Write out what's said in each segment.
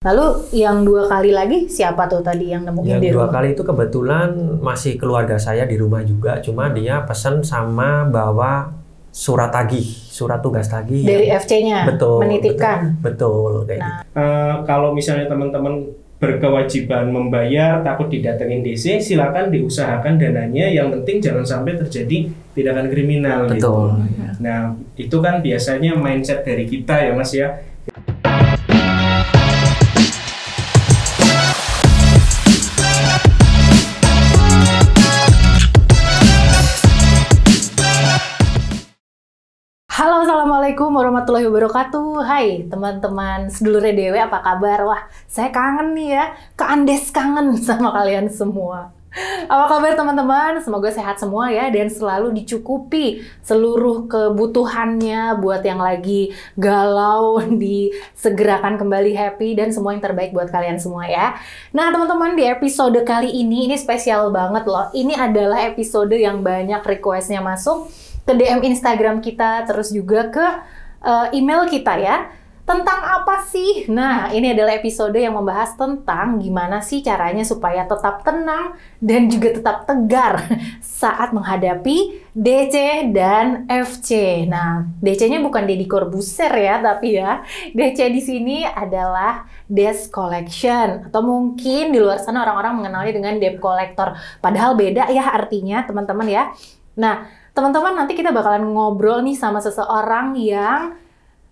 Lalu yang 2 kali lagi siapa tuh tadi yang nemuin Yang di 2 rumah? kali itu kebetulan masih keluarga saya di rumah juga, cuma dia pesan sama bawa surat tagih, surat tugas tagih Dari FC-nya betul, menitipkan. betul kayak gitu. Kalau misalnya teman-teman berkewajiban membayar takut didatengin DC, silakan diusahakan dananya, yang penting jangan sampai terjadi tindakan kriminal. Betul. Gitu. Nah, itu kan biasanya mindset dari kita ya Mas ya. Halo, assalamualaikum warahmatullahi wabarakatuh. Hai teman-teman sedulure dewe, apa kabar? Wah, saya kangen nih ya, Andes kangen sama kalian semua. Apa kabar teman-teman? Semoga sehat semua ya dan selalu dicukupi seluruh kebutuhannya buat yang lagi galau, disegerakan kembali happy dan semua yang terbaik buat kalian semua ya. Nah teman-teman, di episode kali ini spesial banget loh. Ini adalah episode yang banyak requestnya masuk ke DM Instagram kita, terus juga ke email kita ya. Tentang apa sih? Nah, ini adalah episode yang membahas tentang gimana sih caranya supaya tetap tenang dan juga tetap tegar saat menghadapi DC dan FC. Nah, DC-nya bukan Deddy Corbuzier ya, tapi ya DC di sini adalah debt collection, atau mungkin di luar sana orang-orang mengenalnya dengan debt collector. Padahal beda ya artinya, teman-teman ya. Nah, teman-teman, nanti kita bakalan ngobrol nih sama seseorang yang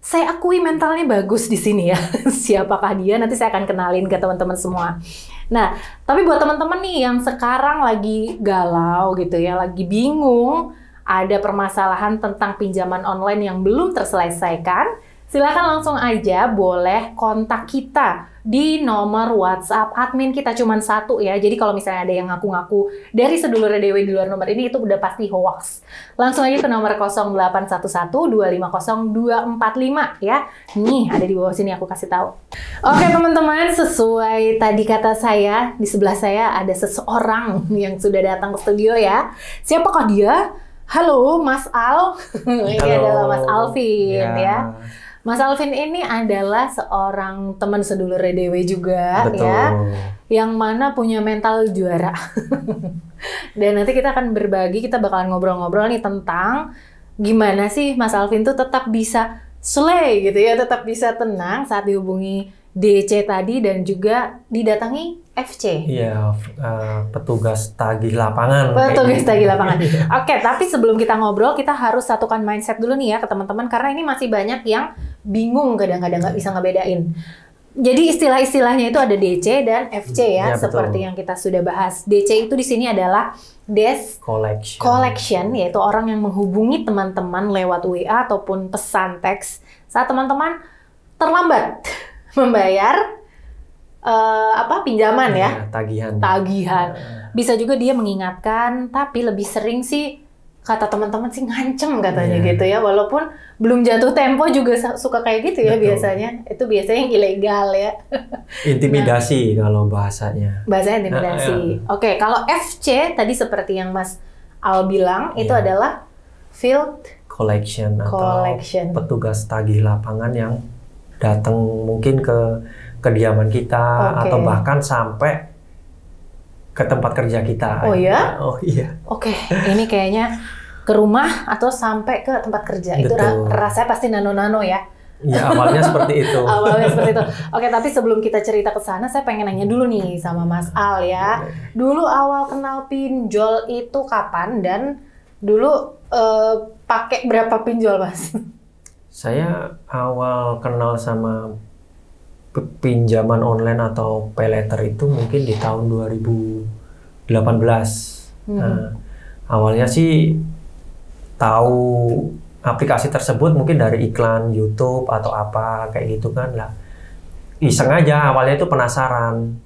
saya akui mentalnya bagus di sini ya. Siapakah dia? Nanti saya akan kenalin ke teman-teman semua. Nah, tapi buat teman-teman nih yang sekarang lagi galau gitu ya, lagi bingung, ada permasalahan tentang pinjaman online yang belum terselesaikan, silakan langsung aja boleh kontak kita di nomor WhatsApp admin kita, cuman 1 ya. Jadi kalau misalnya ada yang ngaku-ngaku dari sedulure dewe di luar nomor ini, itu udah pasti hoax. Langsung aja ke nomor 0811-250-245 ya. Nih, ada di bawah sini aku kasih tahu. Oke teman-teman, sesuai tadi kata saya, di sebelah saya ada seseorang yang sudah datang ke studio ya. Siapakah dia? Halo, Mas Al. Ini adalah Mas Alvin ya. Mas Alvin ini adalah seorang teman sedulure dewe juga. Betul. Ya, yang mana punya mental juara. Dan nanti kita akan berbagi, kita bakalan ngobrol-ngobrol nih tentang gimana sih Mas Alvin tuh tetap bisa slay gitu ya, tetap bisa tenang saat dihubungi DC tadi dan juga didatangi FC. Iya, petugas tagih lapangan. Petugas tagih lapangan. Oke, tapi sebelum kita ngobrol, kita harus satukan mindset dulu nih ya ke teman-teman, karena ini masih banyak yang bingung, kadang-kadang nggak bisa ngebedain. Jadi istilah-istilahnya itu ada DC dan FC ya, seperti yang kita sudah bahas. DC itu di sini adalah debt collection, yaitu orang yang menghubungi teman-teman lewat WA ataupun pesan teks saat teman-teman terlambat membayar pinjaman ya, tagihan. Bisa juga dia mengingatkan, tapi lebih sering sih kata teman-teman sih ngancem katanya gitu ya, walaupun belum jatuh tempo juga suka kayak gitu ya. Betul. Biasanya itu biasanya yang ilegal ya. Intimidasi kalau bahasanya. Bahasanya intimidasi. Oke, kalau FC tadi seperti yang Mas Al bilang itu adalah field collection atau petugas tagih lapangan yang datang mungkin ke kediaman kita atau bahkan sampai ke tempat kerja kita. Oh ya? Oh iya. Oke, ini kayaknya ke rumah atau sampai ke tempat kerja. Betul. Itu rasanya pasti nano-nano ya. Ya, awalnya seperti itu. Awalnya seperti itu. Oke, tapi sebelum kita cerita ke sana, saya pengen nanya dulu nih sama Mas Al ya. Dulu awal kenal pinjol itu kapan dan dulu pakai berapa pinjol, Mas? Saya awal kenal sama pinjaman online atau paylater itu mungkin di tahun 2018. Nah, awalnya sih tahu aplikasi tersebut mungkin dari iklan YouTube atau apa kayak gitu kan lah. Iseng aja, awalnya itu penasaran.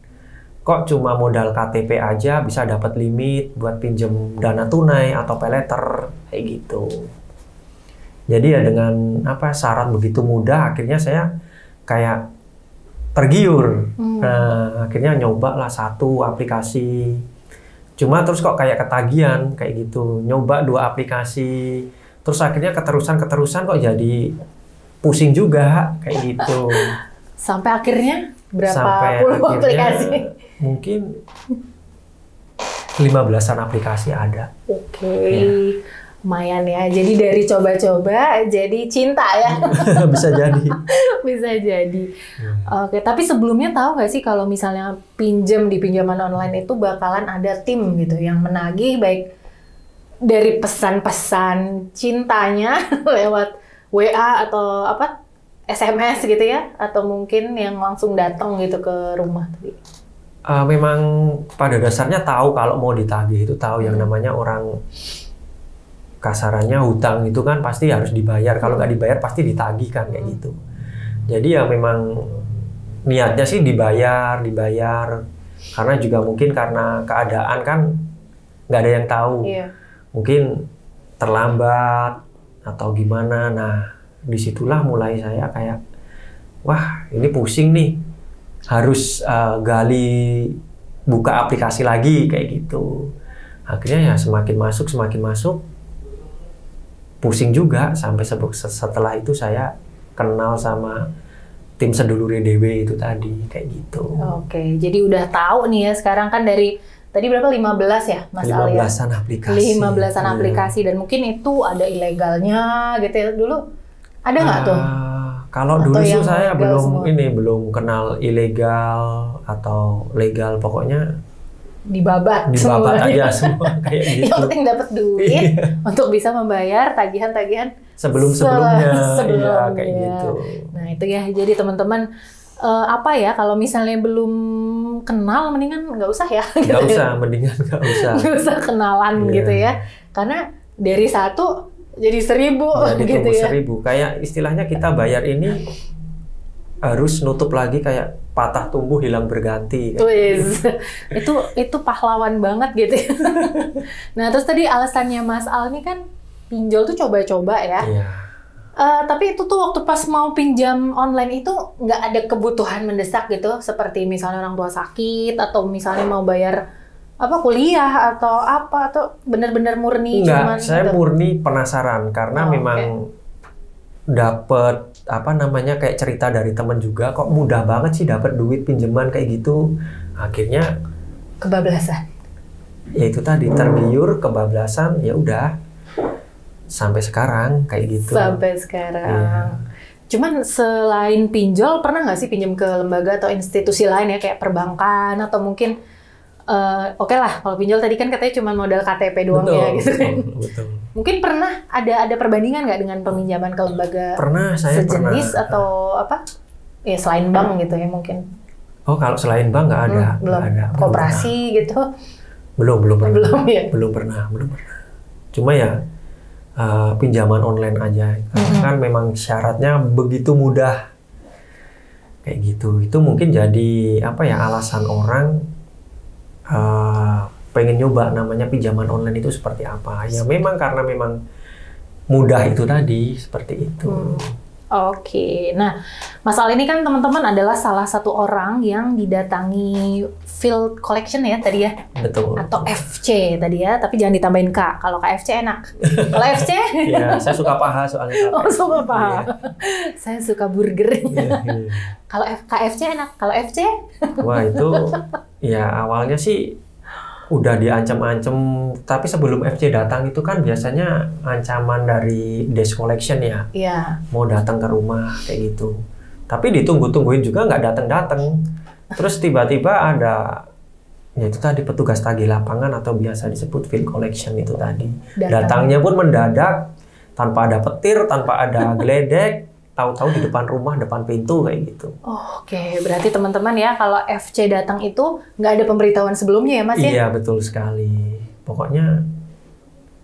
Kok cuma modal KTP aja bisa dapat limit buat pinjem dana tunai atau paylater kayak gitu. Jadi ya dengan syarat begitu mudah, akhirnya saya kayak tergiur. Nah, akhirnya nyoba lah 1 aplikasi. Cuma terus kok kayak ketagihan kayak gitu. Nyoba 2 aplikasi. Terus akhirnya keterusan kok jadi pusing juga kayak gitu. Sampai akhirnya berapa sampai puluh akhirnya aplikasi? Mungkin 15-an aplikasi ada. Oke. Lumayan ya. Jadi dari coba-coba jadi cinta ya. Bisa jadi. Bisa jadi. Oke, tapi sebelumnya tahu nggak sih kalau misalnya pinjam di pinjaman online itu bakalan ada tim gitu yang menagih baik dari pesan-pesan cintanya lewat WA atau apa SMS gitu ya, atau mungkin yang langsung datang gitu ke rumah tadi. Memang pada dasarnya tahu kalau mau ditagih itu tahu yang namanya orang kasarannya hutang itu kan pasti harus dibayar. Kalau nggak dibayar pasti ditagih kan kayak gitu. Jadi ya memang niatnya sih dibayar. Karena juga mungkin karena keadaan kan nggak ada yang tahu. Iya. Mungkin terlambat atau gimana. Nah, disitulah mulai saya kayak, wah ini pusing nih. Harus gali buka aplikasi lagi kayak gitu. Akhirnya ya semakin masuk pusing juga sampai setelah itu saya kenal sama tim sedulure DW itu tadi kayak gitu. Oke, jadi udah tahu nih ya sekarang kan dari tadi berapa 15 ya Mas Ali? 15-an aplikasi. 15-an aplikasi dan mungkin itu ada ilegalnya gitu ya dulu. Ada nggak tuh? Kalau Atau dulu sih yang saya legal semua? belum kenal ilegal atau legal, pokoknya Dibabat aja semua kayak gitu. Yang penting dapat duit untuk bisa membayar tagihan-tagihan Sebelum-sebelumnya sebelumnya. ya kayak gitu. Nah, itu ya. Jadi teman-teman apa ya kalau misalnya belum kenal mendingan nggak usah ya. Nggak usah, mendingan nggak usah. Nggak usah kenalan Iya. gitu ya. Karena dari 1 jadi 1000 Jadi gitu tumbuh ya. 1000. Kayak istilahnya kita bayar ini harus nutup lagi kayak patah tumbuh hilang berganti. Wis. itu pahlawan banget gitu ya. Nah, terus tadi alasannya Mas Al nih kan pinjol tuh coba-coba ya. Iya. Tapi itu tuh waktu pas mau pinjam online itu nggak ada kebutuhan mendesak gitu, seperti misalnya orang tua sakit atau misalnya mau bayar apa kuliah atau apa, atau benar-benar murni cuman Enggak, saya gitu? murni penasaran karena Oh, memang dapet apa namanya kayak cerita dari teman juga kok mudah banget sih dapat duit pinjaman kayak gitu. Akhirnya Kebablasan. ya itu tadi tergiur kebablasan, ya udah sampai sekarang kayak gitu. Sampai sekarang. Iya. Cuman selain pinjol, pernah nggak sih pinjam ke lembaga atau institusi lain ya, kayak perbankan atau mungkin oke lah, kalau pinjol tadi kan katanya cuma modal KTP doang ya gitu kan. Betul. Mungkin pernah ada perbandingan nggak dengan peminjaman ke lembaga Pernah, saya sejenis pernah. atau apa? Ya selain bank gitu ya mungkin. Oh, kalau selain bank nggak ada. Belum. Nggak ada. Koperasi gitu. Belum pernah. Belum ya? Belum pernah. Cuma ya pinjaman online aja. Karena kan memang syaratnya begitu mudah. Kayak gitu. Itu mungkin jadi apa ya alasan orang pengen nyoba namanya pinjaman online itu seperti apa. Ya memang karena memang mudah itu tadi, seperti itu. Oke, nah Mas Al ini kan teman-teman adalah salah satu orang yang didatangi field collection ya tadi ya, Betul. atau FC tadi ya, tapi jangan ditambahin K, kalau KFC enak. Kalau FC? Ya, saya suka paha soalnya. Oh, suka paha. Saya suka burgernya. Iya. Kalau KFC enak, kalau FC? Wah itu ya awalnya sih udah diancam-ancam, tapi sebelum FC datang itu kan biasanya ancaman dari desk collection ya, Iya. mau datang ke rumah kayak gitu. Tapi ditunggu-tungguin juga nggak datang-datang. Terus tiba-tiba ada, ya itu tadi petugas tagih lapangan atau biasa disebut field collection itu tadi. Datangnya pun mendadak, tanpa ada petir, tanpa ada geledek, tahu-tahu di depan rumah, depan pintu kayak gitu. Oke, berarti teman-teman ya kalau FC datang itu nggak ada pemberitahuan sebelumnya ya Mas ya? Iya betul sekali. Pokoknya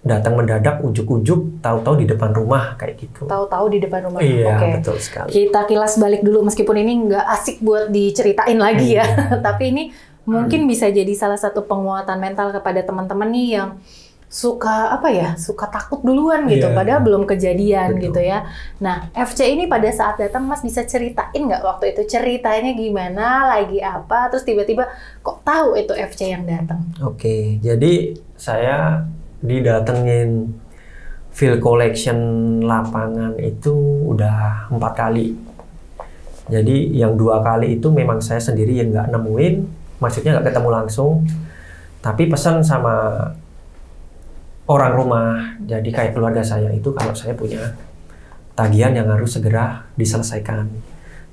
datang mendadak, ujuk-ujuk, tahu-tahu di depan rumah kayak gitu. Tahu-tahu di depan rumah. Iya Oke. betul sekali. Kita kilas balik dulu meskipun ini nggak asik buat diceritain lagi ya. Iya. Tapi ini mungkin bisa jadi salah satu penguatan mental kepada teman-teman nih yang suka apa ya, suka takut duluan gitu, Iya. padahal belum kejadian Betul. gitu ya. Nah, FC ini pada saat datang Mas bisa ceritain nggak waktu itu ceritanya gimana, lagi apa, terus tiba-tiba kok tahu itu FC yang datang? Oke, jadi saya didatengin field collection lapangan itu udah 4 kali. Jadi yang 2 kali itu memang saya sendiri yang nggak nemuin, maksudnya nggak ketemu langsung, tapi pesan sama orang rumah. Jadi kayak keluarga saya itu kalau saya punya tagihan yang harus segera diselesaikan.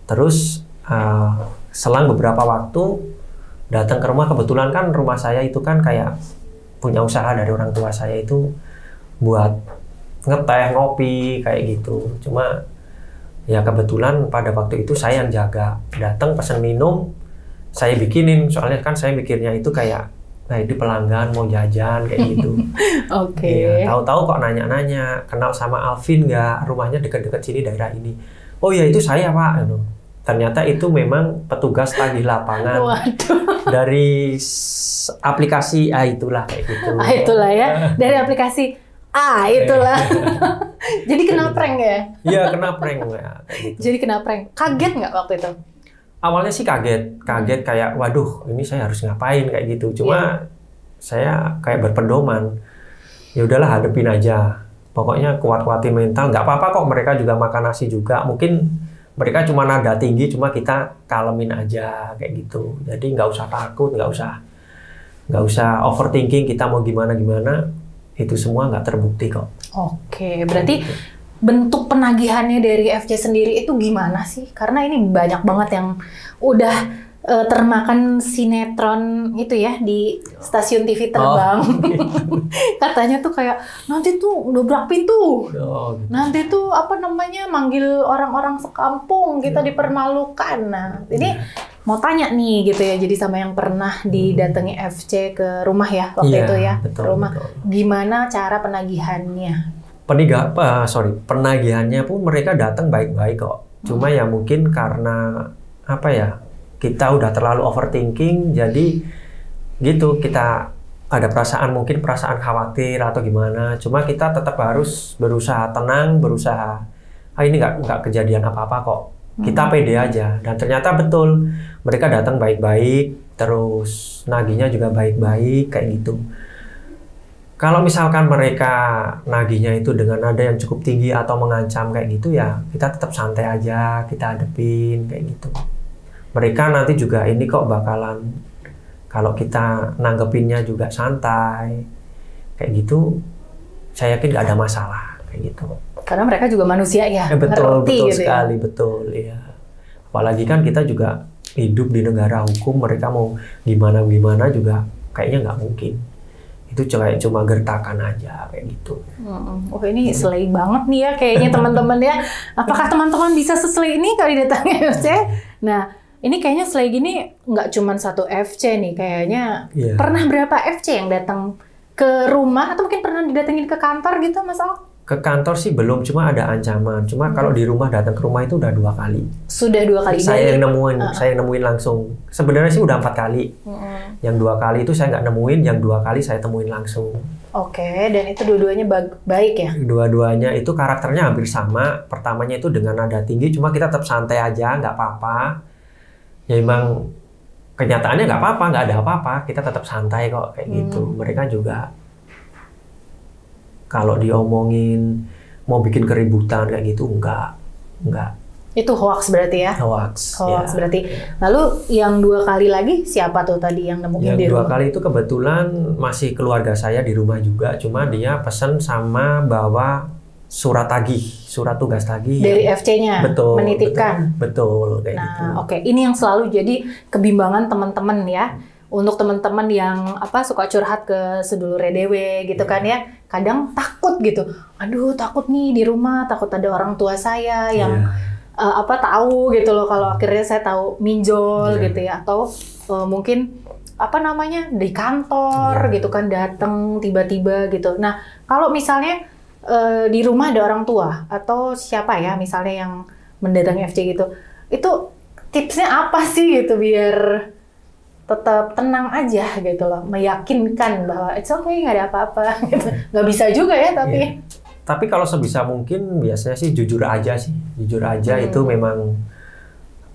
Terus selang beberapa waktu datang ke rumah, kebetulan kan rumah saya itu kan kayak punya usaha dari orang tua saya itu buat ngeteh, ngopi kayak gitu. Cuma ya kebetulan pada waktu itu saya yang jaga, datang pesan minum, saya bikinin, soalnya kan saya mikirnya itu kayak, nah ini pelanggan mau jajan kayak gitu. Oke. Iya, tahu-tahu kok nanya-nanya, kenal sama Alvin nggak, rumahnya dekat-dekat sini daerah ini. Oh ya itu saya Pak. Ternyata itu memang petugas tagih lapangan. Waduh. Dari aplikasi itulah kayak gitu. Itulah ya, dari aplikasi itulah. Jadi kena prank ya? Iya, kena prank ya, kayak gitu. Jadi kena prank. Kaget nggak waktu itu? Awalnya sih kaget kayak waduh ini saya harus ngapain kayak gitu. Cuma saya kayak berpedoman. Ya udahlah hadepin aja. Pokoknya kuat-kuatin mental, nggak apa-apa kok, mereka juga makan nasi juga. Mungkin mereka cuma nada tinggi, cuma kita kalemin aja kayak gitu. Jadi nggak usah takut, nggak usah overthinking kita mau gimana. Itu semua nggak terbukti kok. Oke, berarti bentuk penagihannya dari FC sendiri itu gimana sih? Karena ini banyak banget yang udah termakan sinetron itu ya di stasiun TV terbang. Katanya tuh kayak nanti tuh dobrak pintu. Gitu. Nanti tuh apa namanya manggil orang-orang sekampung kita dipermalukan. Nah, ini mau tanya nih gitu ya, jadi sama yang pernah didatangi FC ke rumah ya waktu itu ya, betul, ke rumah. Betul. Gimana cara penagihannya? Penagihannya pun mereka datang baik-baik kok. Cuma ya mungkin karena apa ya, kita udah terlalu overthinking, jadi gitu kita ada mungkin perasaan khawatir atau gimana. Cuma kita tetap harus berusaha tenang, ini nggak kejadian apa-apa kok. Kita pede aja, dan ternyata betul mereka datang baik-baik, terus nagihnya juga baik-baik kayak gitu. Kalau misalkan mereka nagihnya itu dengan nada yang cukup tinggi atau mengancam kayak gitu ya, kita tetap santai aja, kita hadepin kayak gitu. Mereka nanti juga ini kok bakalan, kalau kita nanggepinnya juga santai kayak gitu, saya yakin nggak ada masalah kayak gitu. Karena mereka juga manusia ya, betul gitu sekali, ya. Betul ya. Apalagi kan kita juga hidup di negara hukum, mereka mau gimana juga kayaknya nggak mungkin. Itu cuma gertakan aja kayak gitu. Oh ini selai banget nih ya kayaknya teman-teman ya. Apakah teman-teman bisa seselai ini kalau didatangi FC? Nah ini kayaknya selai gini nggak cuma satu FC nih kayaknya. Pernah berapa FC yang datang ke rumah atau mungkin pernah didatengin ke kantor gitu Mas Al? Ke kantor sih belum, cuma ada ancaman. Cuma kalau di rumah, datang ke rumah itu udah 2 kali. Sudah 2 kali. Saya yang nemuin langsung. Sebenarnya sih udah 4 kali. Yang 2 kali itu saya nggak nemuin, yang 2 kali saya temuin langsung. Oke, dan itu dua-duanya baik ya? Dua-duanya itu karakternya hampir sama. Pertamanya itu dengan nada tinggi, cuma kita tetap santai aja, nggak apa-apa. Ya emang kenyataannya nggak apa-apa, nggak ada apa-apa. Kita tetap santai kok kayak gitu. Mereka juga kalau diomongin mau bikin keributan kayak gitu enggak. Itu hoax berarti ya? Hoax ya. Berarti. Lalu yang 2 kali lagi siapa tuh tadi yang nemuin di rumah? Yang 2 kali itu kebetulan masih keluarga saya di rumah juga, cuma dia pesan sama bawa surat tugas tagih dari FC-nya menitipkan. Betul kayak gitu. Oke, ini yang selalu jadi kebimbangan teman-teman ya. Untuk teman-teman yang suka curhat ke sedulure dewe gitu kan ya, kadang takut gitu. Aduh, takut nih di rumah, takut ada orang tua saya yang tahu gitu loh kalau akhirnya saya tahu minjol gitu ya, atau mungkin di kantor gitu kan datang tiba-tiba gitu. Nah, kalau misalnya di rumah ada orang tua atau siapa ya misalnya yang mendatangi FC gitu, itu tipsnya apa sih gitu biar tetap tenang aja gitu loh, meyakinkan bahwa it's okay, nggak ada apa-apa gitu. Nggak bisa juga ya tapi. Tapi kalau sebisa mungkin biasanya sih jujur aja itu memang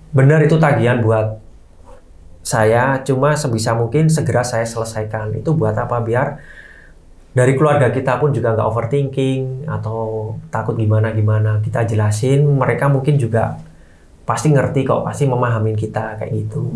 benar itu tagihan buat saya, cuma sebisa mungkin segera saya selesaikan. Itu buat apa? Biar dari keluarga kita pun juga nggak overthinking atau takut gimana kita jelasin, mereka mungkin juga pasti ngerti kok, pasti memahamin kita kayak gitu.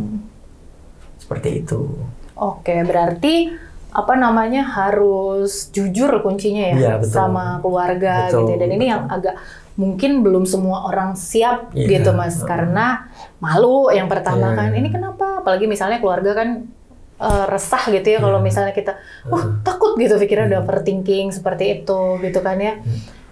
Seperti itu. Oke, berarti apa namanya harus jujur kuncinya ya, Iya, betul. sama keluarga Betul, gitu. Dan ini betul. yang agak mungkin belum semua orang siap Iya, gitu Mas, karena malu yang pertama Iya. kan. Ini kenapa? Apalagi misalnya keluarga kan resah gitu ya kalau misalnya kita takut gitu pikirnya udah overthinking seperti itu gitu kan ya.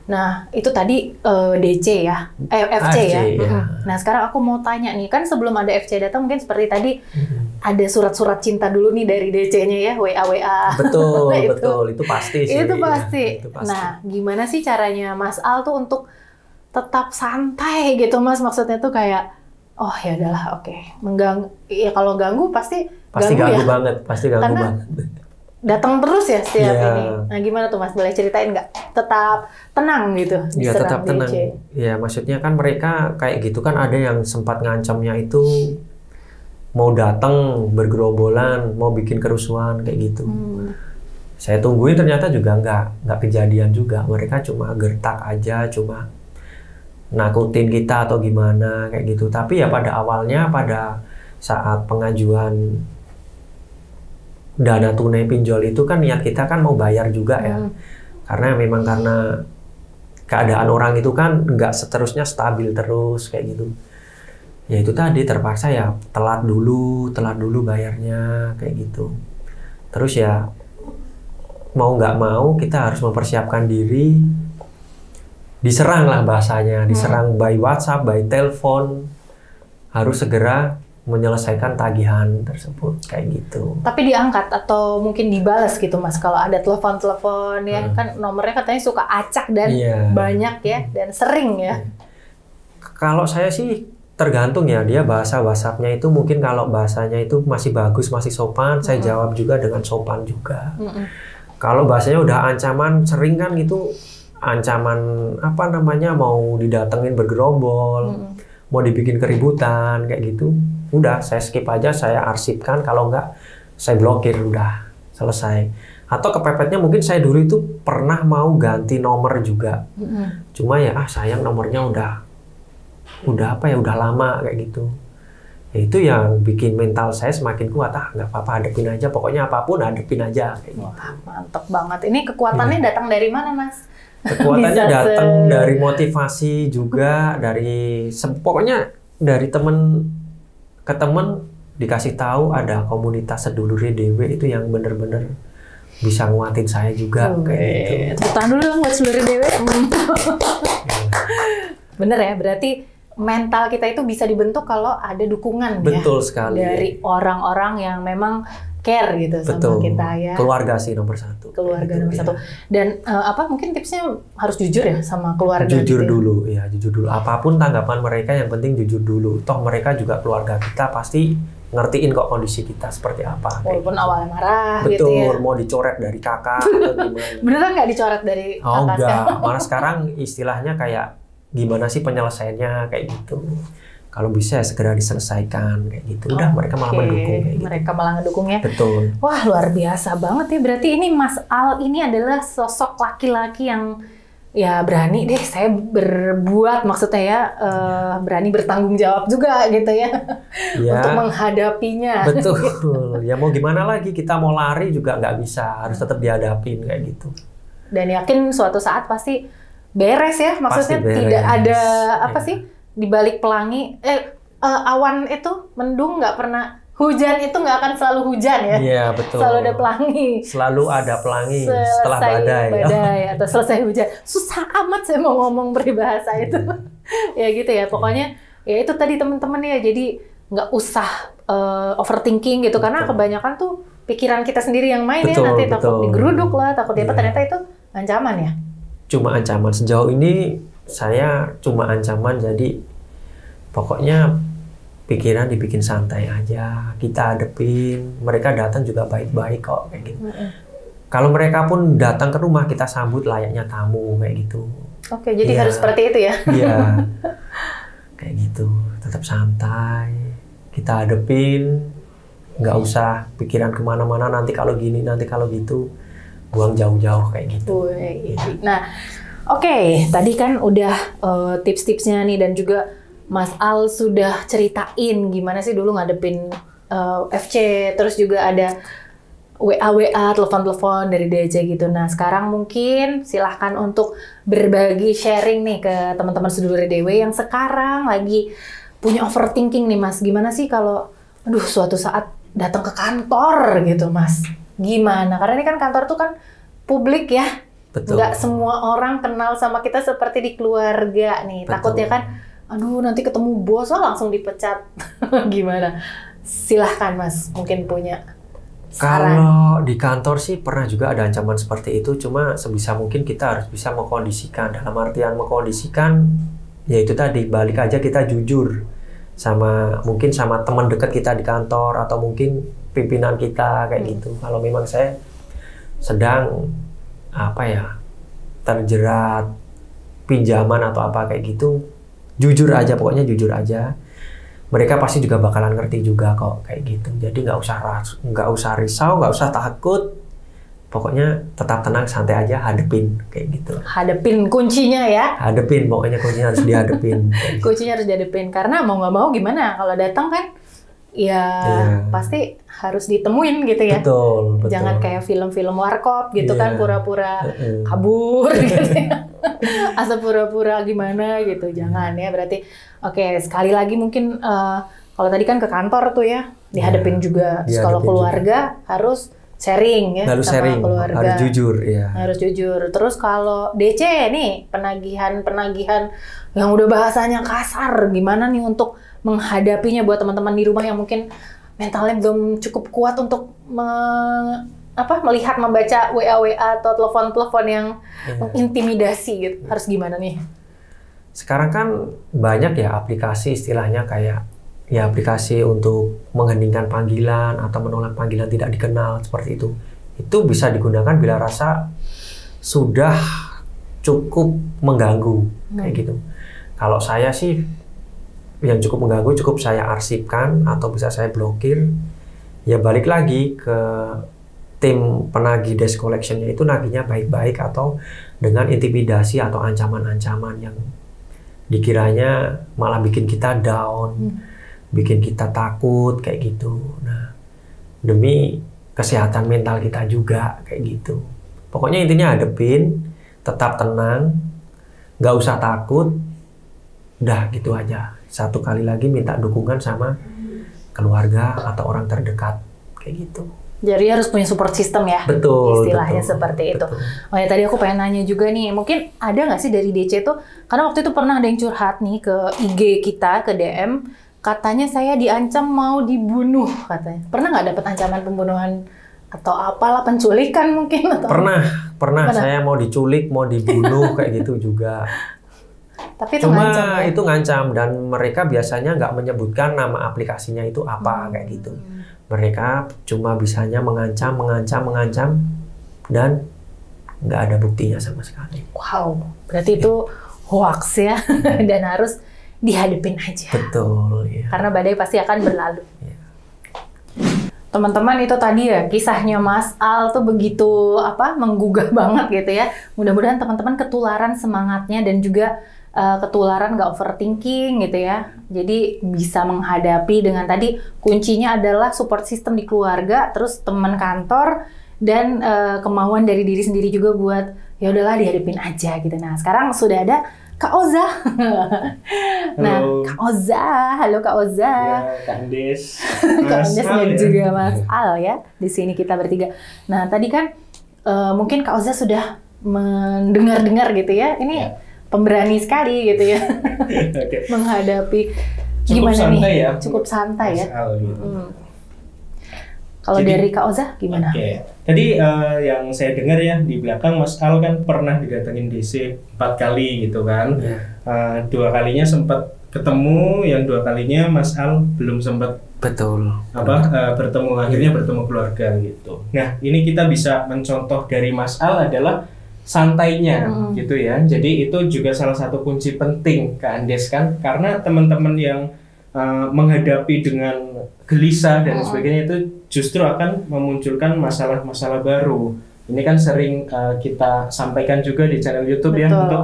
Nah, itu tadi DC ya, FC ya. ya. Nah, sekarang aku mau tanya nih, kan sebelum ada FC datang mungkin seperti tadi ada surat-surat cinta dulu nih dari DC-nya ya, WA. Betul, Nah, betul. Itu pasti sih. Itu pasti. Ya, itu pasti. Nah, gimana sih caranya Mas Al tuh untuk tetap santai gitu Mas? Maksudnya tuh kayak, oh ya udahlah, oke. Mengganggu, ya kalau ganggu pasti ganggu ya. banget, pasti ganggu Karena banget. Datang terus ya setiap Iya. ini. Nah, gimana tuh Mas? Boleh ceritain nggak? Tetap tenang gitu. Ya diserang tetap tenang. DC. Ya maksudnya kan mereka kayak gitu kan, ada yang sempat ngancamnya itu mau datang bergerombolan, mau bikin kerusuhan kayak gitu. Saya tungguin ternyata juga nggak kejadian juga. Mereka cuma gertak aja, cuma nakutin kita atau gimana kayak gitu. Tapi ya pada awalnya, pada saat pengajuan dana tunai pinjol itu kan niat kita kan mau bayar juga ya. Karena memang karena keadaan orang itu kan nggak seterusnya stabil terus kayak gitu. Ya itu tadi terpaksa ya telat dulu bayarnya kayak gitu. Terus ya mau nggak mau kita harus mempersiapkan diri, diserang lah bahasanya, diserang by WhatsApp, by telepon, harus segera menyelesaikan tagihan tersebut kayak gitu. Tapi diangkat atau mungkin dibalas gitu Mas, kalau ada telepon ya kan nomornya katanya suka acak dan banyak ya dan sering ya. Kalau saya sih tergantung ya, dia bahasa WhatsApp-nya itu mungkin kalau bahasanya itu masih bagus, masih sopan, saya jawab juga dengan sopan juga. Kalau bahasanya udah ancaman, sering kan gitu, ancaman apa namanya mau didatengin bergerombol, mau dibikin keributan kayak gitu, udah saya skip aja, saya arsipkan, kalau enggak saya blokir, udah selesai. Atau kepepetnya mungkin saya dulu itu pernah mau ganti nomor juga, cuma ya sayang nomornya udah lama kayak gitu. Ya itu yang bikin mental saya semakin kuat, nggak apa-apa, hadepin aja, pokoknya apapun hadepin aja kayak gitu. Wah, mantep banget. Ini kekuatannya datang dari mana Mas? Kekuatannya datang dari motivasi juga, dari pokoknya dari temen ke temen dikasih tahu ada komunitas sedulure dewe itu yang bener-bener bisa nguatin saya juga kayak gitu. Tepuk tangan dulu dong buat sedulure dewe. Bener ya, berarti mental kita itu bisa dibentuk kalau ada dukungan. Betul ya sekali. Dari orang-orang yang memang care gitu sama kita ya. Keluarga sih nomor satu. Keluarga nomor satu. Dan mungkin tipsnya harus jujur ya sama keluarga. Jujur gitu ya? dulu, ya jujur dulu. Apapun tanggapan mereka, yang penting jujur dulu. Toh mereka juga keluarga kita, pasti ngertiin kok kondisi kita seperti apa. Walaupun awalnya marah betul, gitu ya. mau dicoret dari kakak atau gimana. Beneran nggak dicoret dari kakak? Oh enggak, malah sekarang istilahnya kayak gimana sih penyelesaiannya kayak gitu. Kalau bisa ya segera diselesaikan kayak gitu. Udah mereka malah mendukung kayak gitu. Mereka malah ngedukung ya. Betul. Wah, luar biasa banget ya. Berarti ini Mas Al ini adalah sosok laki-laki yang ya berani deh saya berbuat, maksudnya ya berani bertanggung jawab juga gitu ya. Untuk menghadapinya. Betul. Ya mau gimana lagi, kita mau lari juga nggak bisa, harus tetap dihadapin kayak gitu. Dan yakin suatu saat pasti beres ya, maksudnya pasti beres. Tidak ada apa sih di balik pelangi awan itu mendung, nggak pernah hujan itu nggak akan selalu hujan ya. Iya betul. Selalu ada pelangi. Selalu ada pelangi setelah badai atau selesai hujan. Susah amat saya mau ngomong peribahasa itu. Ya gitu ya. Pokoknya ya itu tadi teman-teman ya. Jadi nggak usah overthinking gitu, karena kebanyakan tuh pikiran kita sendiri yang main ya. Nanti takut digeruduk lah, takut apa, ternyata itu ancaman ya. Cuma ancaman. Sejauh ini saya cuma ancaman, jadi pokoknya pikiran dibikin santai aja, kita hadepin. Mereka datang juga baik-baik kok kayak gitu. Kalau mereka pun datang ke rumah, kita sambut layaknya tamu kayak gitu. Oke, jadi harus seperti itu ya. Iya. Kayak gitu, tetap santai. Kita hadepin, nggak usah pikiran kemana-mana, nanti kalau gini, nanti kalau gitu. Buang jauh-jauh kayak gitu. Nah, oke, tadi kan udah tips-tipsnya nih, dan juga Mas Al sudah ceritain gimana sih dulu ngadepin FC, terus juga ada WA, telepon-telepon dari DC gitu. Nah, sekarang mungkin silahkan untuk berbagi sharing nih ke teman-teman sedulur DW yang sekarang lagi punya overthinking nih, Mas. Gimana sih kalau, aduh, suatu saat datang ke kantor gitu, Mas. Gimana? Karena ini kan kantor tuh kan publik ya. Betul. Nggak semua orang kenal sama kita seperti di keluarga nih. Betul. Takutnya kan, aduh nanti ketemu bos langsung dipecat. Gimana? Silahkan Mas, mungkin punya saran. Kalau di kantor sih pernah juga ada ancaman seperti itu, cuma sebisa mungkin kita harus bisa mengkondisikan. Dalam artian mengkondisikan, yaitu tadi balik aja kita jujur mungkin sama teman dekat kita di kantor atau mungkin pimpinan kita kayak gitu. Kalau memang saya sedang terjerat pinjaman atau apa kayak gitu, jujur aja, pokoknya jujur aja. Mereka pasti juga bakalan ngerti juga kok kayak gitu. Jadi nggak usah risau, nggak usah takut. Pokoknya tetap tenang, santai aja, hadepin kayak gitu. Hadepin kuncinya ya. Hadepin, pokoknya kuncinya harus dihadepin. Kuncinya harus dihadepin karena mau nggak mau gimana kalau datang kan ya pasti harus ditemuin gitu ya. Betul. Jangan kayak film-film warkop gitu kan, pura-pura kabur gitu ya. Asal pura-pura gimana gitu. Jangan ya, berarti oke, sekali lagi mungkin kalau tadi kan ke kantor tuh ya dihadepin juga. Terus kalau keluarga juga harus sharing ya, harus sama sharing, keluarga. harus jujur ya. Harus jujur. Terus kalau DC nih penagihan yang udah bahasanya kasar, gimana nih untuk menghadapinya buat teman-teman di rumah yang mungkin mentalnya belum cukup kuat untuk melihat, membaca WA atau telepon yang mengintimidasi gitu. Harus gimana nih? Sekarang kan banyak ya aplikasi, istilahnya kayak ya aplikasi untuk mengheningkan panggilan atau menolak panggilan tidak dikenal seperti itu. Itu bisa digunakan bila rasa sudah cukup mengganggu kayak gitu. Kalau saya sih yang cukup mengganggu cukup saya arsipkan atau bisa saya blokir. Ya balik lagi ke tim penagih desk collection-nya itu nagihnya baik-baik atau dengan intimidasi atau ancaman-ancaman yang dikiranya malah bikin kita down, bikin kita takut kayak gitu. Nah, demi kesehatan mental kita juga kayak gitu. Pokoknya intinya hadepin, tetap tenang, nggak usah takut, udah gitu aja. Satu kali lagi minta dukungan sama keluarga atau orang terdekat kayak gitu. Jadi harus punya support system ya. Betul. Istilahnya seperti itu. Oh ya, tadi aku pengen nanya juga nih, mungkin ada nggak sih dari DC tuh, karena waktu itu pernah ada yang curhat nih ke IG kita, ke DM, katanya saya diancam mau dibunuh katanya. Pernah nggak dapat ancaman pembunuhan atau apalah, penculikan mungkin? Atau Pernah. Saya mau diculik, mau dibunuh kayak gitu juga. Tapi itu cuma ngancam, ya? Itu ngancam, dan mereka biasanya nggak menyebutkan nama aplikasinya itu apa kayak gitu. Mereka cuma bisanya mengancam, dan nggak ada buktinya sama sekali. Wow, berarti itu hoax ya, dan harus dihadapin aja. Betul. Ya. Karena badai pasti akan berlalu. Ya. Teman-teman, itu tadi ya kisahnya Mas Al tuh begitu menggugah banget gitu ya. Mudah-mudahan teman-teman ketularan semangatnya dan juga ketularan nggak overthinking gitu ya. Jadi bisa menghadapi dengan tadi kuncinya adalah support system di keluarga, terus teman kantor, dan kemauan dari diri sendiri juga buat ya udahlah dihadapin aja gitu. Nah, sekarang sudah ada Kak Oza. Nah, Kak Oza, halo Kak Oza. Ya, Kak Andes. Kak Andes dan juga Mas Al ya. Di sini kita bertiga. Nah, tadi kan mungkin Kak Oza sudah mendengar-dengar gitu ya. Ini pemberani sekali gitu ya. Okay. Menghadapi cukup gimana santai nih? Ya. Cukup santai Mas ya. Al, gitu. Kalau dari Kak Oza gimana? Tadi yang saya dengar ya di belakang, Mas Al kan pernah didatengin DC 4 kali gitu kan. 2 kalinya sempat ketemu, yang 2 kalinya Mas Al belum sempat bertemu, akhirnya bertemu keluarga gitu. Nah, ini kita bisa mencontoh dari Mas Al adalah santainya gitu ya. Jadi itu juga salah satu kunci penting Kak Andes kan, karena teman-teman yang menghadapi dengan gelisah dan sebagainya itu justru akan memunculkan masalah-masalah baru. Ini kan sering kita sampaikan juga di channel YouTube. Betul. Ya, untuk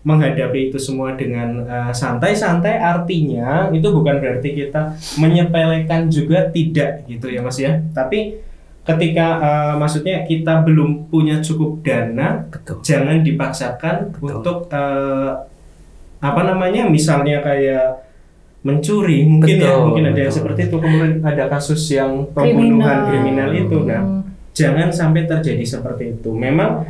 menghadapi itu semua dengan santai-santai, artinya itu bukan berarti kita menyepelekan juga, tidak gitu ya Mas ya. Tapi ketika maksudnya kita belum punya cukup dana, Betul. jangan dipaksakan Betul. untuk apa namanya, misalnya kayak mencuri mungkin ya, Betul, mungkin ada yang betul. seperti itu, kemudian ada kasus yang pembunuhan kriminal itu. Nah, jangan sampai terjadi seperti itu. Memang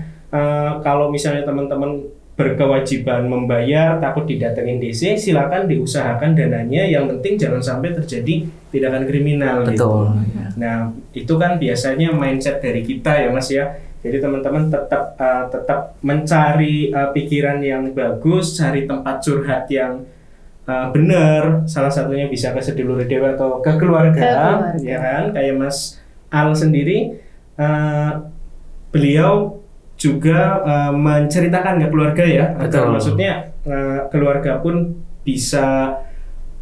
kalau misalnya teman-teman berkewajiban membayar, takut didatengin DC, silakan diusahakan dananya, yang penting jangan sampai terjadi tindakan kriminal. Betul. Gitu. Nah, itu kan biasanya mindset dari kita ya Mas ya. Jadi teman-teman tetap mencari pikiran yang bagus, cari tempat curhat yang benar. Salah satunya bisa ke Sedulur Dewa atau ke keluarga, ya kan? Kayak Mas Al sendiri, beliau juga menceritakan ke keluarga ya, agar maksudnya keluarga pun bisa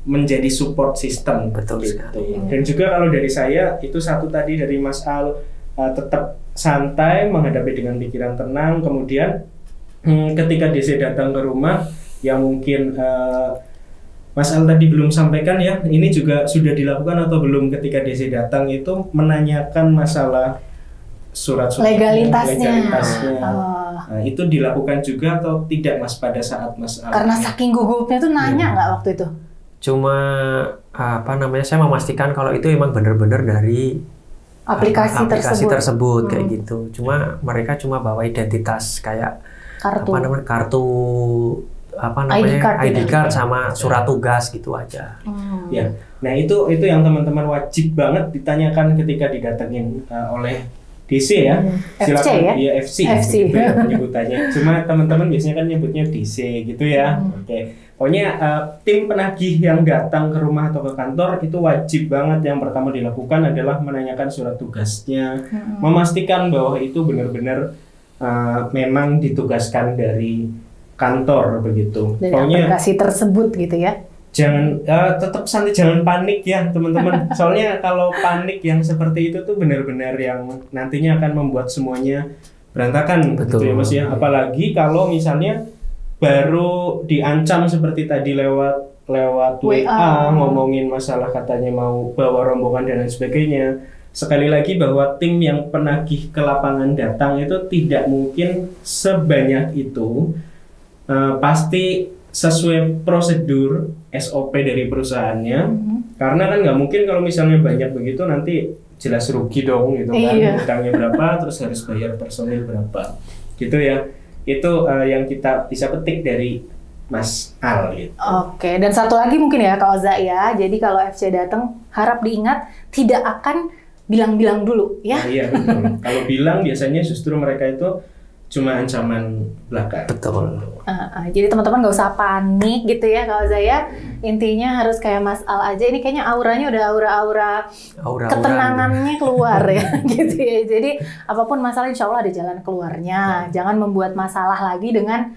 menjadi support system. Betul gitu. sekali. Dan juga kalau dari saya itu satu tadi dari Mas Al, tetap santai, menghadapi dengan pikiran tenang. Kemudian ketika DC datang ke rumah, yang mungkin Mas Al tadi belum sampaikan ya, ini juga sudah dilakukan atau belum ketika DC datang itu menanyakan masalah surat-surat legalitasnya. Nah, itu dilakukan juga atau tidak Mas pada saat Mas Al? Karena saking gugupnya tuh nanya nggak waktu itu? Cuma apa namanya, saya memastikan kalau itu emang benar-benar dari aplikasi tersebut kayak gitu. Cuma mereka cuma bawa identitas kayak kartu, apa namanya, kartu apa namanya, ID card sama surat tugas gitu aja. Ya, nah itu yang teman-teman wajib banget ditanyakan ketika didatengin oleh DC ya. FC ya? Iya, FC. Gitu ya penyebutannya. Cuma teman-teman biasanya kan nyebutnya DC gitu ya. Oke. Pokoknya tim penagih yang datang ke rumah atau ke kantor itu wajib banget, yang pertama dilakukan adalah menanyakan surat tugasnya, memastikan bahwa itu benar-benar memang ditugaskan dari kantor begitu. Dari pokoknya aplikasi tersebut gitu ya. Jangan tetap santai, jangan panik ya teman-teman. Soalnya kalau panik yang seperti itu tuh benar-benar yang nantinya akan membuat semuanya berantakan. Betul. Gitu ya Mas ya. Apalagi kalau misalnya baru diancam seperti tadi lewat WA, ngomongin masalah katanya mau bawa rombongan dan lain sebagainya. Sekali lagi bahwa tim yang penagih ke lapangan datang itu tidak mungkin sebanyak itu. Pasti sesuai prosedur SOP dari perusahaannya, karena kan nggak mungkin kalau misalnya banyak begitu nanti jelas rugi dong gitu kan. Utangnya berapa, terus harus bayar personil berapa gitu ya. Itu yang kita bisa petik dari Mas Al gitu. Oke, dan satu lagi mungkin ya Kak Oza ya, jadi kalau FC datang harap diingat tidak akan bilang-bilang dulu ya. Nah, iya betul. Kalau bilang biasanya justru mereka itu cuma ancaman belaka. Betul. Jadi teman-teman nggak usah panik gitu ya Kak Oza ya. Intinya harus kayak Mas Al aja. Ini kayaknya auranya udah aura ketenangannya keluar ya gitu ya. Jadi apapun masalah insya Allah ada jalan keluarnya. Jangan membuat masalah lagi dengan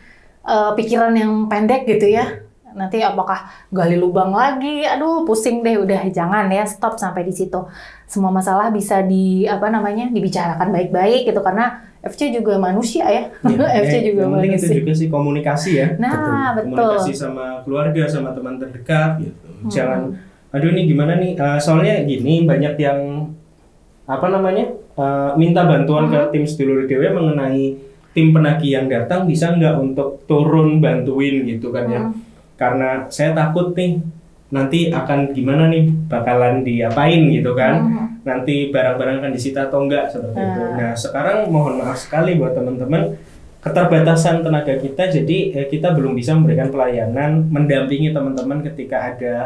pikiran yang pendek gitu ya. Nanti apakah gali lubang lagi? Aduh pusing deh, udah jangan ya, stop sampai di situ. Semua masalah bisa dibicarakan baik-baik gitu, karena FC juga manusia ya. FC juga manusia. Itu juga sih komunikasi ya. Nah, betul. Komunikasi sama keluarga, sama teman terdekat gitu. Jangan, aduh ini gimana nih? Soalnya gini, banyak yang minta bantuan ke tim Sedulur Dewa mengenai tim penagih yang datang bisa nggak untuk turun bantuin gitu kan ya. Karena saya takut nih nanti akan gimana nih, bakalan diapain gitu kan. Nanti barang-barang akan disita atau enggak seperti itu. Nah sekarang mohon maaf sekali buat teman-teman, keterbatasan tenaga kita, jadi kita belum bisa memberikan pelayanan mendampingi teman-teman ketika ada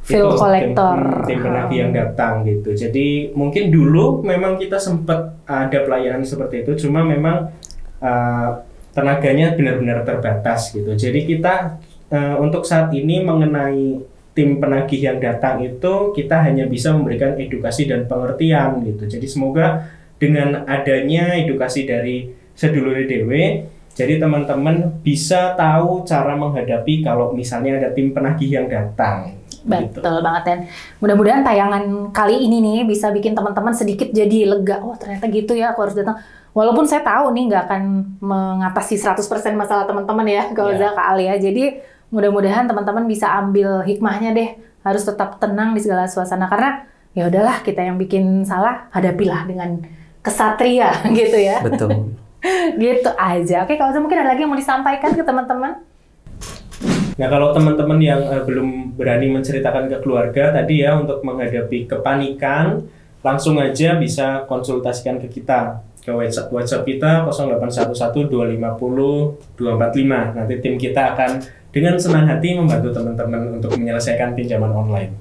fill collector, tim penagih yang datang gitu. Jadi mungkin dulu memang kita sempat ada pelayanan seperti itu, cuma memang tenaganya benar-benar terbatas gitu. Jadi kita untuk saat ini mengenai tim penagih yang datang itu kita hanya bisa memberikan edukasi dan pengertian gitu. Jadi semoga dengan adanya edukasi dari Sedulur Dewa, jadi teman-teman bisa tahu cara menghadapi kalau misalnya ada tim penagih yang datang. Betul banget, dan mudah-mudahan tayangan kali ini nih bisa bikin teman-teman sedikit jadi lega. Oh ternyata gitu ya, aku harus datang. Walaupun saya tahu nih nggak akan mengatasi 100% masalah teman-teman ya, kalau Ya. Kak Ali ya. Jadi mudah-mudahan teman-teman bisa ambil hikmahnya deh. Harus tetap tenang di segala suasana karena ya udahlah, kita yang bikin salah hadapilah dengan kesatria gitu ya. Betul. Gitu aja. Oke, kalau mungkin ada lagi yang mau disampaikan ke teman-teman? Nah, kalau teman-teman yang belum berani menceritakan ke keluarga tadi ya, untuk menghadapi kepanikan, langsung aja bisa konsultasikan ke kita, ke WhatsApp kita 0811-250-245. Nanti tim kita akan dengan senang hati membantu teman-teman untuk menyelesaikan pinjaman online.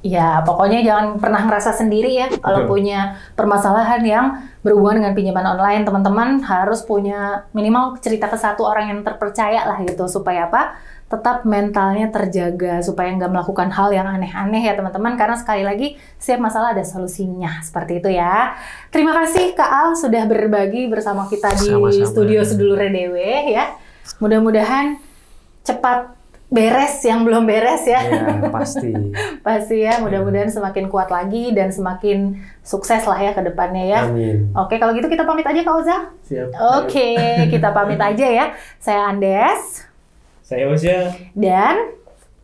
Ya, pokoknya jangan pernah ngerasa sendiri ya. Kalau Betul. punya permasalahan yang berhubungan dengan pinjaman online, teman-teman harus punya minimal cerita ke satu orang yang terpercaya lah gitu. Supaya apa? Tetap mentalnya terjaga, supaya nggak melakukan hal yang aneh-aneh ya teman-teman. Karena sekali lagi, setiap masalah ada solusinya. Seperti itu ya. Terima kasih Kak Al sudah berbagi bersama kita di Sama-sama. studio Sedulure Dewe ya. Mudah-mudahan cepat beres yang belum beres ya. Ya, pasti. Pasti ya, mudah-mudahan semakin kuat lagi dan semakin sukses lah ya ke depannya ya. Amin. Oke, kalau gitu kita pamit aja Kak Oza. Siap. Oke, kita pamit aja ya. Saya Andes Saya Osya. dan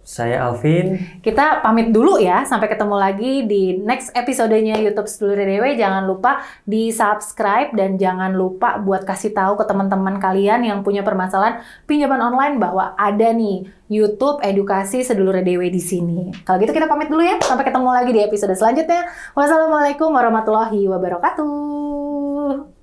Saya Alvin. kita pamit dulu ya. Sampai ketemu lagi di next episodenya YouTube Sedulure Dewe. Jangan lupa di-subscribe dan jangan lupa buat kasih tahu ke teman-teman kalian yang punya permasalahan pinjaman online bahwa ada nih YouTube edukasi Sedulure Dewe di sini. Kalau gitu kita pamit dulu ya. Sampai ketemu lagi di episode selanjutnya. Wassalamualaikum warahmatullahi wabarakatuh.